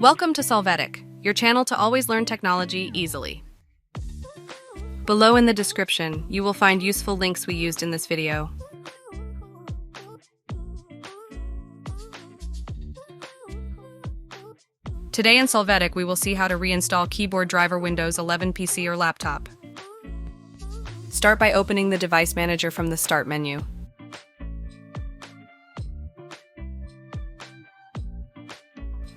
Welcome to Solvetic, your channel to always learn technology easily. Below in the description, you will find useful links we used in this video. Today in Solvetic, we will see how to reinstall keyboard driver Windows 11 PC or laptop. Start by opening the device manager from the Start menu.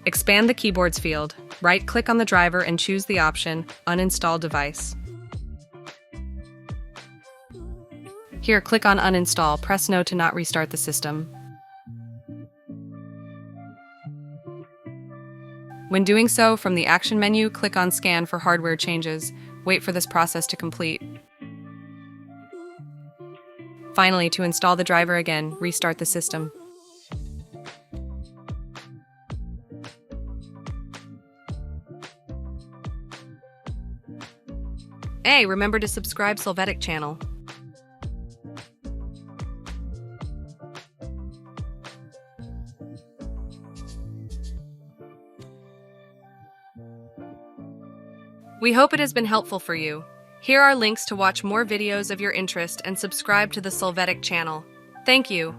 Expand the Keyboards field, right-click on the driver and choose the option Uninstall Device. Here, click on Uninstall, press No to not restart the system. When doing so, from the Action menu, click on Scan for hardware changes. Wait for this process to complete. Finally, to install the driver again, restart the system. Hey, remember to subscribe Solvetic channel. We hope it has been helpful for you. Here are links to watch more videos of your interest and subscribe to the Solvetic channel. Thank you.